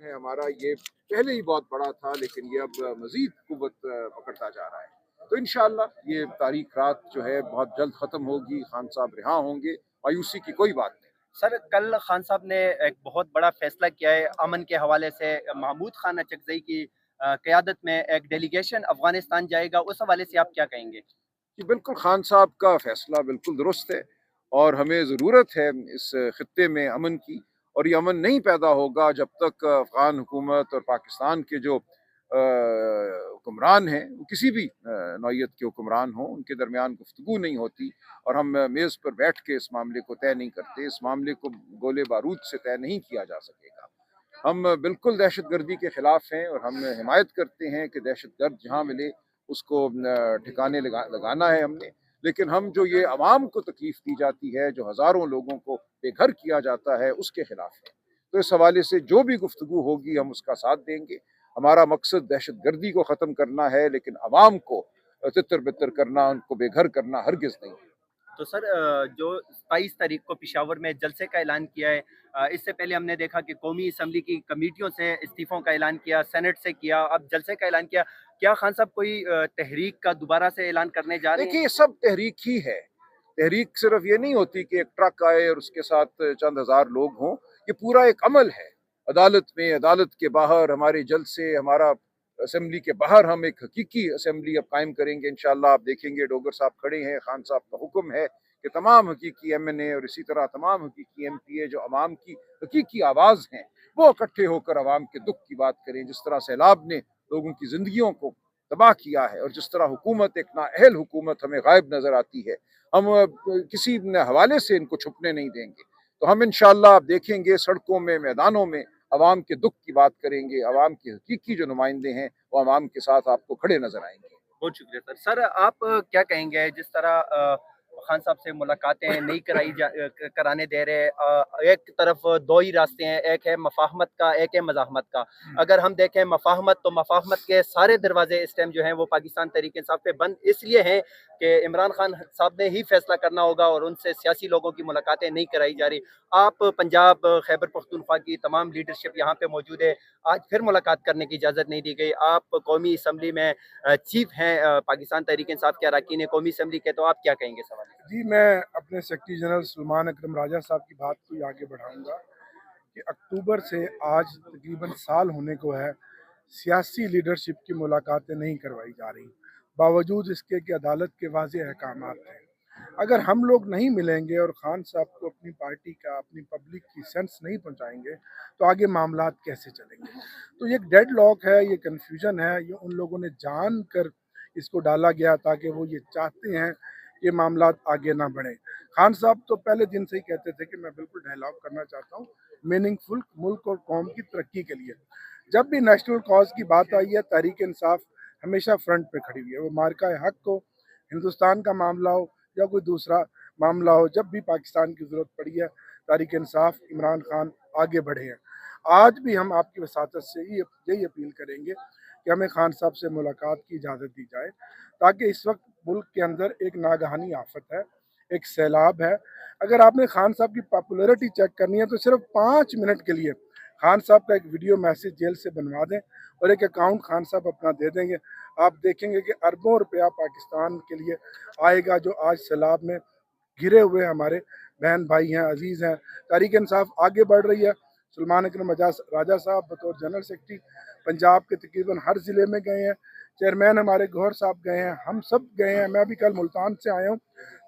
ہے हमारा ये पहले ही बहुत बड़ा था, लेकिन ये अब मजीद कुव्वत पकड़ता जा रहा है। तो इंशाअल्लाह ये तारीख रात जो है बहुत जल्द ख़त्म होगी, खान साहब रिहा होंगे, मायूसी की कोई बात नहीं। सर, कल खान साहब ने एक बहुत बड़ा फैसला किया है अमन के हवाले से। महमूद खान अचकज़ई की क़यादत में एक डेलीगेशन अफगानिस्तान जाएगा, उस हवाले से आप क्या कहेंगे? कि बिल्कुल खान साहब का फैसला बिल्कुल दुरुस्त है और हमें ज़रूरत है इस ख़ित्ते में अमन की, और ये अमन नहीं पैदा होगा जब तक अफ़गान हुकूमत और पाकिस्तान के जो हुक्मरान हैं, वो किसी भी नौइयत के हुक्मरान हों, उनके दरमियान गुफ्तगू नहीं होती और हम मेज़ पर बैठ के इस मामले को तय नहीं करते। इस मामले को गोले बारूद से तय नहीं किया जा सकेगा। हम बिल्कुल दहशत गर्दी के ख़िलाफ़ हैं और हम हिमायत करते हैं कि दहशत गर्द जहाँ मिले उसको ठिकाने लगाना है हमने। लेकिन हम जो ये अवाम को तकलीफ़ दी जाती है, जो हज़ारों लोगों को बेघर किया जाता है, उसके ख़िलाफ़ है। तो इस हवाले से जो भी गुफ्तगू होगी हम उसका साथ देंगे। हमारा मकसद दहशत गर्दी को ख़त्म करना है, लेकिन अवाम को तितर-बितर करना, उनको बेघर करना हरगिज़ नहीं। तो सर, जो 22 तारीख को पेशावर में जलसे का ऐलान किया है, इससे पहले हमने देखा कि कौमी असम्बली की कमेटियों से इस्तीफ़ों का ऐलान किया, सेनेट से किया, अब जलसे का ऐलान किया। क्या खान साहब कोई तहरीक का दोबारा से ऐलान करने जा रहे हैं? देखिए, ये सब तहरीक ही है। तहरीक सिर्फ ये नहीं होती कि एक ट्रक आए और उसके साथ चंद हज़ार लोग हों। ये पूरा एक अमल है। अदालत में, अदालत के बाहर, हमारे जलसे, हमारा असेंबली के बाहर हम एक हकीकी असेंबली अब कायम करेंगे इंशाअल्लाह। आप देखेंगे डोगर साहब खड़े हैं, खान साहब का हुक्म है कि तमाम हकीकी एमएनए और इसी तरह तमाम हकीकी एमपीए जो अवाम की हकीकी आवाज़ हैं, वो इकट्ठे होकर अवाम के दुख की बात करें। जिस तरह सैलाब ने लोगों की ज़िंदगियों को तबाह किया है और जिस तरह हुकूमत एक नाअहल हुकूमत हमें गायब नज़र आती है, हम किसी हवाले से इनको छुपने नहीं देंगे। तो हम इंशाअल्लाह आप देखेंगे सड़कों में, मैदानों में अवाम के दुख की बात करेंगे। अवाम के हकीकी जो नुमाइंदे हैं, वो अवाम के साथ आपको खड़े नज़र आएंगे। बहुत शुक्रिया सर। सर, आप क्या कहेंगे जिस तरह खान साहब से मुलाकातें नहीं कराने दे रहे? एक तरफ दो ही रास्ते हैं, एक है मफाहमत का, एक है मज़ाहमत का। अगर हम देखें मफाहमत, तो मफाहमत के सारे दरवाजे इस टाइम जो हैं वो पाकिस्तान तहरीक इंसाफ पे बंद इसलिए हैं कि इमरान खान साहब ने ही फैसला करना होगा और उनसे सियासी लोगों की मुलाकातें नहीं कराई जा रही। आप पंजाब, खैबर पख्तूनख्वा की तमाम लीडरशिप यहाँ पे मौजूद है, आज फिर मुलाकात करने की इजाज़त नहीं दी गई। आप कौमी असम्बली में चीफ हैं पाकिस्तान तहरीक इंसाफ के अरकान कौमी असम्बली के, तो आप क्या कहेंगे सवाल? जी, मैं अपने सेक्रेटरी जनरल सलमान अकरम राजा साहब की बात को आगे बढ़ाऊंगा कि अक्टूबर से आज तकरीबन साल होने को है, सियासी लीडरशिप की मुलाकातें नहीं करवाई जा रही, बावजूद इसके कि अदालत के वाज़ेह अहकामात हैं। अगर हम लोग नहीं मिलेंगे और खान साहब को अपनी पार्टी का, अपनी पब्लिक की सेंस नहीं पहुंचाएंगे, तो आगे मामलात कैसे चलेंगे? तो ये एक डेड लॉक है, ये कन्फ्यूजन है, ये उन लोगों ने जान कर इसको डाला गया ताकि वो ये चाहते हैं ये मामलात आगे ना बढ़े। खान साहब तो पहले दिन से ही कहते थे कि मैं बिल्कुल डायलॉग करना चाहता हूँ मीनिंगफुल मुल्क और कौम की तरक्की के लिए। जब भी नेशनल कॉज की बात आई है, तहरीक इंसाफ हमेशा फ्रंट पे खड़ी हुई है। वो मार्का हक को, हिंदुस्तान का मामला हो या कोई दूसरा मामला हो, जब भी पाकिस्तान की ज़रूरत पड़ी है, तहरीक इंसाफ, इमरान खान आगे बढ़े हैं। आज भी हम आपकी वसातत से यही अपील करेंगे कि हमें खान साहब से मुलाकात की इजाज़त दी जाए, ताकि इस वक्त मुल्क के अंदर एक नागहानी आफत है, एक सैलाब है। अगर आपने खान साहब की पॉपुलैरिटी चेक करनी है तो सिर्फ 5 मिनट के लिए खान साहब का एक वीडियो मैसेज जेल से बनवा दें और एक अकाउंट खान साहब अपना दे देंगे। आप देखेंगे कि अरबों रुपया पाकिस्तान के लिए आएगा, जो आज सैलाब में घिरे हुए हमारे बहन भाई हैं, अजीज़ हैं। तहरीक इंसाफ आगे बढ़ रही है। सलमान अकरम राजा साहब बतौर जनरल सेक्रेटरी पंजाब के तकरीबन हर ज़िले में गए हैं। चेयरमैन हमारे गौहर साहब गए हैं, हम सब गए हैं, मैं भी कल मुल्तान से आया हूँ।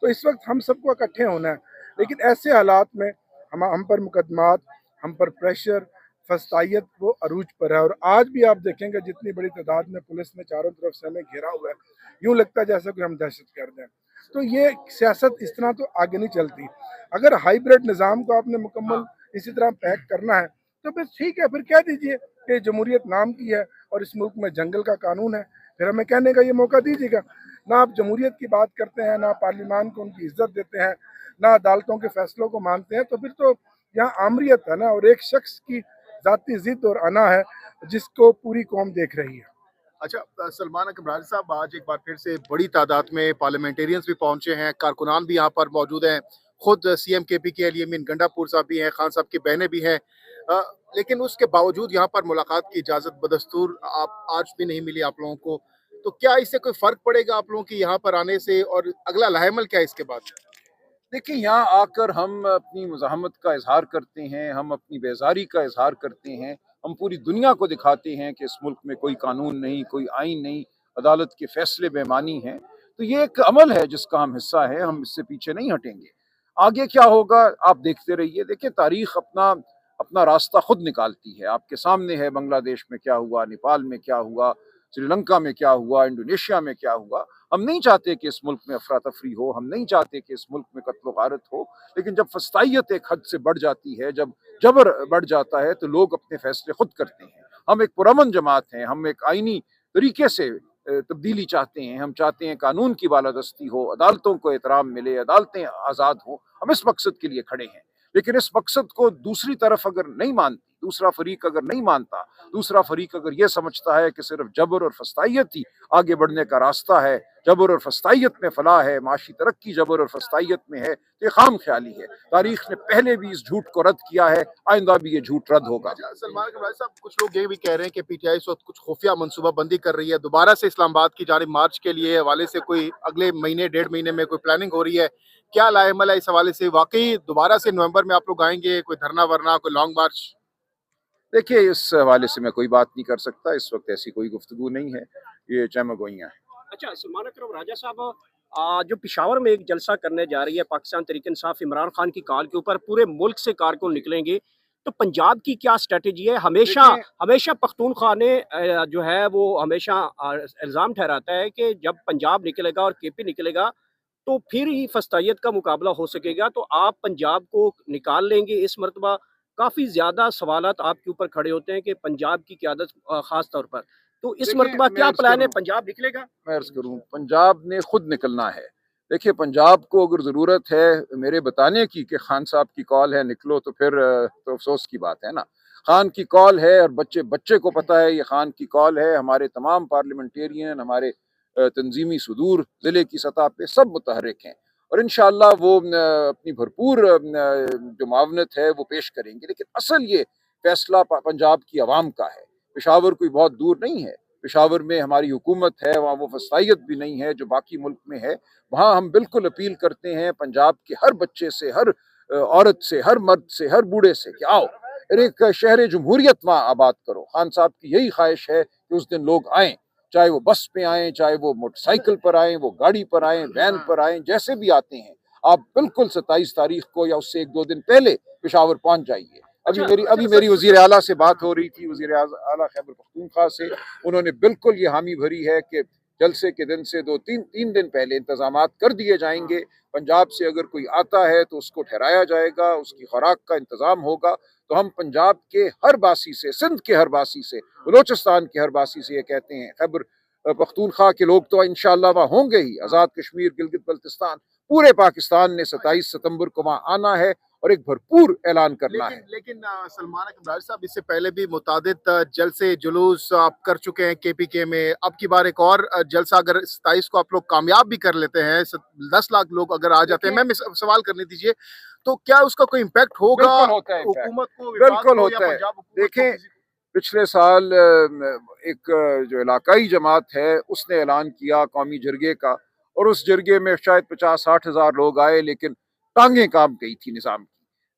तो इस वक्त हम सबको इकट्ठे होना है, लेकिन ऐसे हालात में हम पर मुकदमात, हम पर प्रेशर, फस्तायत वो अरूज पर है। और आज भी आप देखेंगे जितनी बड़ी तादाद में पुलिस ने चारों तरफ से हमें घेरा हुआ है, यूँ लगता है जैसे कि हम दहशत गर्द हैं। तो ये सियासत इस तरह तो आगे नहीं चलती। अगर हाइब्रिड निज़ाम को आपने मुकम्मल इसी तरह पैक करना है तो फिर ठीक है, फिर कह दीजिए कि जमहूरियत नाम की है और इस मुल्क में जंगल का कानून है, फिर हमें कहने का ये मौका दीजिएगा। ना आप जमहूरियत की बात करते हैं, ना पार्लियामान को उनकी इज्जत देते हैं, ना अदालतों के फैसलों को मानते हैं, तो फिर तो यहाँ आमरीत है ना, और एक शख्स की ज़ाती ज़िद और अना है जिसको पूरी कौम देख रही है। अच्छा, सलमान अकरम राजा साहब, आज एक बार फिर से बड़ी तादाद में पार्लियामेंटेरियंस भी पहुंचे हैं, कारकुनान भी यहाँ पर मौजूद हैं, खुद CM KP के अली अमीन गंडापुर साहब भी हैं, खान साहब की बहनें भी हैं। लेकिन उसके बावजूद यहाँ पर मुलाकात की इजाज़त बदस्तूर आप आज भी नहीं मिली आप लोगों को, तो क्या इससे कोई फ़र्क पड़ेगा आप लोगों की यहाँ पर आने से, और अगला लाहेमल क्या है इसके बाद? देखिए, यहाँ आकर हम अपनी मुज़ाहमत का इज़हार करते हैं, हम अपनी बेज़ारी का इज़हार करते हैं, हम पूरी दुनिया को दिखाते हैं कि इस मुल्क में कोई कानून नहीं, कोई आइन नहीं, अदालत के फ़ैसले बेईमानी हैं। तो ये एक अमल है जिसका हम हिस्सा हैं, हम इससे पीछे नहीं हटेंगे। आगे क्या होगा आप देखते रहिए। देखिए, तारीख़ अपना अपना रास्ता खुद निकालती है। आपके सामने है बांग्लादेश में क्या हुआ, नेपाल में क्या हुआ, श्रीलंका में क्या हुआ, इंडोनेशिया में क्या हुआ। हम नहीं चाहते कि इस मुल्क में अफरा तफरी हो, हम नहीं चाहते कि इस मुल्क में कत्ल गारत हो, लेकिन जब फस्तायत एक हद से बढ़ जाती है, जब जबर बढ़ जाता है, तो लोग अपने फैसले खुद करते हैं। हम एक पुरअमन जमात हैं, हम एक आइनी तरीके से तब्दीली चाहते हैं, हम चाहते हैं कानून की बालादस्ती हो, अदालतों को एहतराम मिले, अदालतें आज़ाद हों, हम इस मकसद के लिए खड़े हैं। लेकिन इस मकसद को दूसरी तरफ अगर नहीं मानती, दूसरा फरीक अगर नहीं मानता, दूसरा फरीक अगर ये समझता है कि सिर्फ जबर और फस्तायत ही आगे बढ़ने का रास्ता है, जबर और फस्तायत में फलाह है, माशी तरक्की जबर और फस्तायत में है, तो ये खाम ख्याली है। तारीख ने पहले भी इस झूठ को रद्द किया है, आइंदा भी ये झूठ रद्द होगा। अच्छा, सलमान कबराई साहब, कुछ लोग ये भी कह रहे हैं कि पीटीआई इस वक्त कुछ खुफिया मनसूबाबंदी कर रही है, दोबारा से इस्लामाबाद की जानिब मार्च के लिए हवाले से कोई अगले महीने 1.5 महीने में कोई प्लानिंग हो रही है, क्या लाएमल है इस हवाले से? वाकई दोबारा से नवंबर में आप लोग आएंगे, कोई धरना वरना, कोई लॉन्ग मार्च? देखिए, इस हवाले से मैं कोई बात नहीं कर सकता, इस वक्त ऐसी कोई गुफ्तगू नहीं है, ये चमगोइयाँ हैं। अच्छा, सलमान अकरम राजा साहब, जो पेशावर में एक जलसा करने जा रही है पाकिस्तान तहरीक इंसाफ इमरान खान की कॉल के ऊपर, पूरे मुल्क से कारकुन निकलेंगे, तो पंजाब की क्या स्ट्रेटजी है? हमेशा देखिए, हमेशा पख्तूनख्वा ने जो है वो हमेशा इल्ज़ाम ठहराता है कि जब पंजाब निकलेगा और केपी निकलेगा तो फिर ही फस्तायत का मुकाबला हो सकेगा। तो आप पंजाब को निकाल लेंगे इस मरतबा? काफ़ी ज़्यादा सवालात आपके ऊपर खड़े होते हैं कि पंजाब की क़यादत ख़ास तौर पर। तो इस देखिए, मरतबा मैं क्या अर्ज़ प्लान है, करूँ पंजाब निकलेगा? मैं अर्ज़ करूँ, पंजाब ने खुद निकलना है। देखिए, पंजाब को अगर ज़रूरत है मेरे बताने की कि खान साहब की कॉल है निकलो, तो फिर तो अफ़सोस की बात है ना। खान की कॉल है और बच्चे बच्चे को पता है ये खान की कॉल है। हमारे तमाम पार्लियामेंटेरियन, हमारे तंज़ीमी सुदूर ज़िले की सतह पे सब मुतहर्रिक हैं और इंशाअल्लाह वो अपनी भरपूर जो मुआवनत है वो पेश करेंगे। लेकिन असल ये फ़ैसला पंजाब की अवाम का है। पेशावर कोई बहुत दूर नहीं है। पेशावर में हमारी हुकूमत है, वहाँ वो फस्तायत भी नहीं है जो बाकी मुल्क में है। वहाँ हम बिल्कुल अपील करते हैं पंजाब के हर बच्चे से, हर औरत से, हर मर्द से, हर बूढ़े से कि आओ और एक शहर जमहूरियत वहाँ आबाद करो। खान साहब की यही ख्वाहिश है कि उस दिन लोग आएँ, चाहे वो बस पे आएँ, चाहे वो मोटरसाइकिल पर आएँ, वो गाड़ी पर आएँ, वैन पर आएँ, जैसे भी आते हैं। आप बिल्कुल 27 तारीख को या उससे 1-2 दिन पहले पेशावर पहुँच जाइए। अभी मेरी वज़ीर आला से बात हो रही थी, वज़ीर आला खैबर पख्तूनख्वा से। उन्होंने बिल्कुल ये हामी भरी है कि जलसे के दिन से 2-3 दिन पहले इंतज़ामात कर दिए जाएंगे। पंजाब से अगर कोई आता है तो उसको ठहराया जाएगा, उसकी खुराक का इंतज़ाम होगा। तो हम पंजाब के हर बासी से, सिंध के हर बासी से, बलोचिस्तान के हर बासी से ये कहते हैं, खैबर पख्तूनख्वा के लोग तो इंशाअल्लाह वहाँ होंगे ही, आज़ाद कश्मीर, गिलगित बल्तिस्तान, पूरे पाकिस्तान ने 27 सितंबर को वहाँ आना है और एक भरपूर ऐलान करना है। लेकिन सलमान कबराई साहब, इससे पहले भी मुतादिद जलसे जुलूस आप कर चुके हैं केपीके में। अब की बार एक और जलसा अगर 27 को आप लोग कामयाब भी कर लेते हैं, 10 लाख लोग अगर आ जाते हैं, मैं सवाल करने दीजिए, तो क्या उसका कोई इम्पैक्ट होगा बिल्कुल होता है, हुकूमत को, विभाग बिल्कुल को, या होता है। पंजाब हुकूमत को, देखें, किसी को? पिछले साल एक जो इलाकाई जमात है उसने ऐलान किया कौमी जरगे का और उस जरगे में शायद 50-60 हज़ार लोग आए, लेकिन टांगें कांप गई थी निज़ाम की।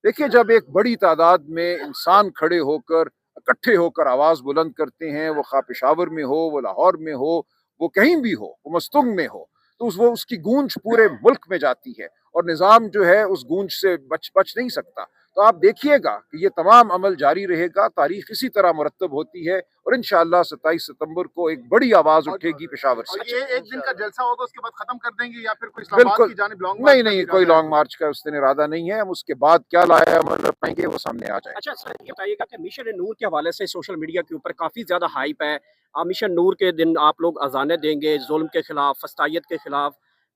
देखिए, जब एक बड़ी तादाद में इंसान खड़े होकर, इकट्ठे होकर आवाज़ बुलंद करते हैं, वो खा पेशावर में हो, वो लाहौर में हो, वो कहीं भी हो, वो मस्तुंग में हो, तो वो उसकी गूंज पूरे मुल्क में जाती है और निज़ाम जो है उस गूंज से बच नहीं सकता। तो आप देखिएगा कि ये तमाम अमल जारी रहेगा, तारीख इसी तरह मुरतब होती है और इंशाअल्लाह 27 सितंबर को एक बड़ी आवाज़ उठेगी पेशावर से। और ये एक दिन का जलसा होगा, उसके बाद खत्म कर देंगे, या फिर कोई इस्लामाबाद बिल्कुल की जानिब लॉन्ग मार्च नहीं, का भी नहीं, इरादा कोई है? लॉन्ग मार्च का उस दिन इरादा नहीं है। हम उसके बाद क्या लाया अमल अपनाएंगे वो सामने आ जाएगा। अच्छा सर, ये बताइएगा कि मिशन नूर के हवाले से सोशल मीडिया के ऊपर काफ़ी ज़्यादा हाइप है। मिशन नूर के दिन आप लोग अज़ानें देंगे जुल्म के खिलाफ, फस्तायत के खिलाफ।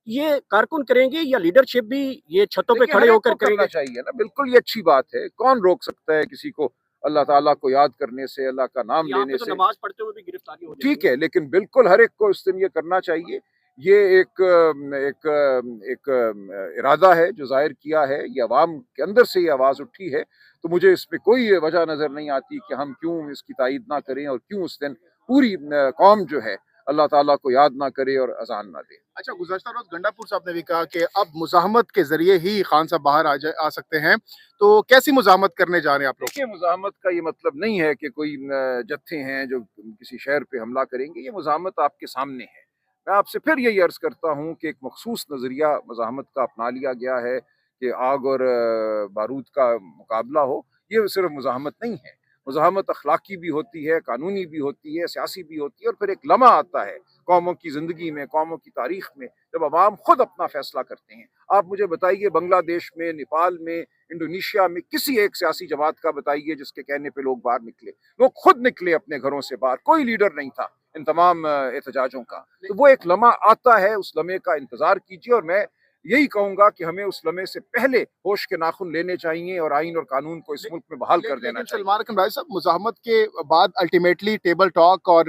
ये कारकुन करेंगे या लीडरशिप भी ये छतों पे देखिए, खड़े हर एक होकर को करना करेंगे? चाहिए ना, बिल्कुल ये अच्छी बात है। कौन रोक सकता है किसी को अल्लाह ताला को याद करने से, अल्लाह का नाम यहाँ लेने पे तो से? नमाज पढ़ते हुए भी गिरफ्तारी हो जाती ठीक है, लेकिन बिल्कुल हर एक को उस दिन ये करना चाहिए। ये एक इरादा है जो ज़ाहिर किया है, ये अवाम के अंदर से ये आवाज़ उठी है, तो मुझे इस पे कोई वजह नज़र नहीं आती कि हम क्यों इसकी तायीद ना करें और क्यों उस दिन पूरी कौम जो है अल्लाह ताला को याद ना करे और अज़ान ना दे। अच्छा, गुज़श्ता रोज़ गंडापुर साहब ने भी कहा कि अब मुज़ाहमत के ज़रिए ही खान साहब बाहर आ सकते हैं, तो कैसी मुज़ाहमत करने जा रहे हैं आप लोग? देखिए, मुज़ाहमत का ये मतलब नहीं है कि कोई जत्थे हैं जो किसी शहर पे हमला करेंगे, ये मुज़ाहमत आपके सामने है। मैं आपसे फिर यही अर्ज़ करता हूँ कि एक मख़सूस नज़रिया मुज़ाहमत का अपना लिया गया है कि आग और बारूद का मुकाबला हो, ये सिर्फ़ मुज़ाहमत नहीं है। मुज़ाहमत अखलाकी भी होती है, कानूनी भी होती है, सियासी भी होती है और फिर एक लम्हा आता है कौमों की ज़िंदगी में, कौमों की तारीख़ में, जब अवाम खुद अपना फ़ैसला करते हैं। आप मुझे बताइए, बांग्लादेश में, नेपाल में, इंडोनेशिया में किसी एक सियासी जमात का बताइए जिसके कहने पे लोग बाहर निकले। लोग खुद निकले अपने घरों से बाहर, कोई लीडर नहीं था इन तमाम एहतजाजों का। तो वो एक लम्हा आता है, उस लम्हे का इंतज़ार कीजिए और मैं यही कहूँगा कि हमें उस लम्हे से पहले होश के नाखून लेने चाहिए और आइन और कानून को इस मुल्क में बहाल कर देना लेकिन चाहिए। सलमान अकरम राय साहब, मुज़ाहमत के बाद अल्टीमेटली टेबल टॉक और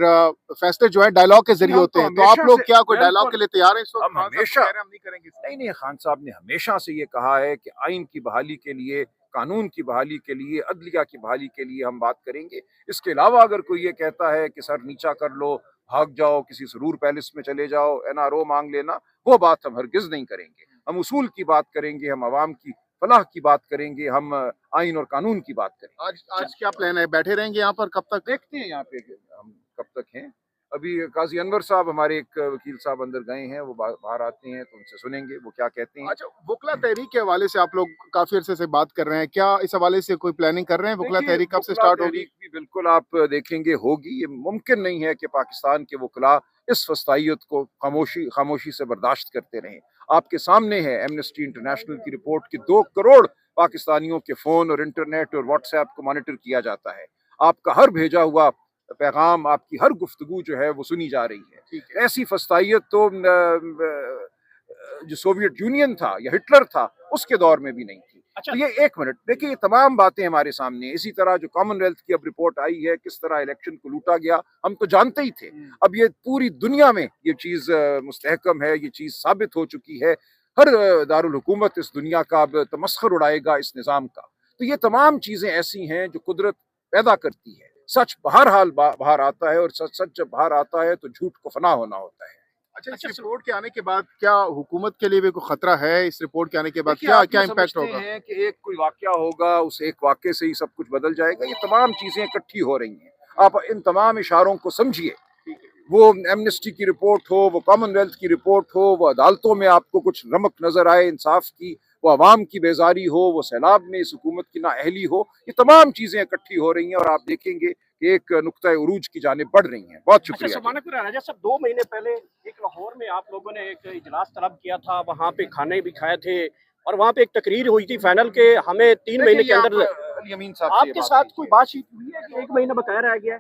फैसले जो है डायलॉग के ज़रिए हम होते तो हैं, तो आप हमेशा लोग से क्या कोई डायलॉग बिल्कुल के लिए तैयार हैं इस वक़्त? हम खान साहब तो हमेशा कह रहे हैं हम नहीं करेंगे। नहीं, खान साहब ने हमेशा से ये कहा है कि आइन की बहाली के लिए, कानून की बहाली के लिए, अदलिया की बहाली के लिए हम बात करेंगे। इसके अलावा अगर कोई ये कहता है कि सर नीचा कर लो, भाग जाओ, किसी सुरूर पैलेस में चले जाओ, एनआरओ मांग लेना, वो बात हम हरगिज़ नहीं करेंगे। हम उसूल की बात करेंगे, हम अवाम की फलाह की बात करेंगे, हम आइन और कानून की बात करेंगे। आज क्या प्लान है? बैठे रहेंगे यहाँ पर कब तक? देखते हैं यहाँ पे कि हम कब तक हैं। अभी काज़ी अनवर साहब, हमारे एक वकील साहब अंदर गए हैं, वो बाहर आते हैं तो उनसे सुनेंगे वो क्या कहते हैं। अच्छा, वकला तहरीक के हवाले से आप लोग काफी अरसे से बात कर रहे हैं, क्या इस हवाले से कोई प्लानिंग कर रहे हैं? वकला देखिए, तहरीक कब से वकला स्टार्ट होगी? तहरीक भी बिल्कुल आप देखेंगे होगी। ये मुमकिन नहीं है कि पाकिस्तान के वकला इस फस्तायत को खामोशी से बर्दाश्त करते रहें। आपके सामने है एमनेस्टी इंटरनेशनल की रिपोर्ट कि 2 करोड़ पाकिस्तानियों के फ़ोन और इंटरनेट और व्हाट्सएप को मॉनिटर किया जाता है। आपका हर भेजा हुआ पैगाम, आपकी हर गुफ्तगू जो है वो सुनी जा रही है। ठीक है। ऐसी फस्तायत तो जो सोवियत यूनियन था या हिटलर था उसके दौर में भी नहीं थी। अच्छा। तो ये एक मिनट देखिए, ये तमाम बातें हमारे सामने हैं। इसी तरह जो कॉमनवेल्थ की अब रिपोर्ट आई है, किस तरह इलेक्शन को लूटा गया, हम तो जानते ही थे। अब ये पूरी दुनिया में ये चीज़ मुस्तहकम है, ये चीज़ साबित हो चुकी है। हर दारुल हुकूमत इस दुनिया का अब तमस्खुर उड़ाएगा इस निज़ाम का। तो ये तमाम चीज़ें ऐसी हैं जो कुदरत पैदा करती है। सच बहरहाल बाहर आता है और सच जब बाहर आता है तो झूठ को फना होना होता है। अच्छा, इस रिपोर्ट के आने के बाद क्या हुकूमत के लिए भी कोई खतरा है? इस रिपोर्ट के आने के बाद देखिए, क्या आप क्या ये इम्पैक्ट समझते होगा? हैं कि एक कोई वाकया होगा, उस एक वाकये से ही सब कुछ बदल जाएगा। ये तमाम चीज़ें इकट्ठी हो रही हैं। आप इन तमाम इशारों को समझिए। वो एमनेस्टी की रिपोर्ट हो, वो कॉमनवेल्थ की रिपोर्ट हो, वो अदालतों में आपको कुछ रमक नज़र आए इंसाफ की, वो अवाम की बेजारी हो, वो सैलाब में इस हुकूमत की नाअहली हो, ये तमाम चीज़ें इकट्ठी हो रही हैं और आप देखेंगे कि एक नुक्ता उरूज की जानिब बढ़ रही हैं। बहुत अच्छा, शुक्रिया। सलमान अकरम राजा साहब, 2 महीने पहले एक लाहौर में आप लोगों ने एक इजलास तलब किया था, वहाँ पे खाने भी खाए थे और वहाँ पे एक तकरीर हुई थी फाइनल के हमें 3 महीने के अंदर अली अमीन साहब से ये आपके बात साथ हुई कोई थी। बातचीत हुई है कि 1 महीना बकाया रह गया है?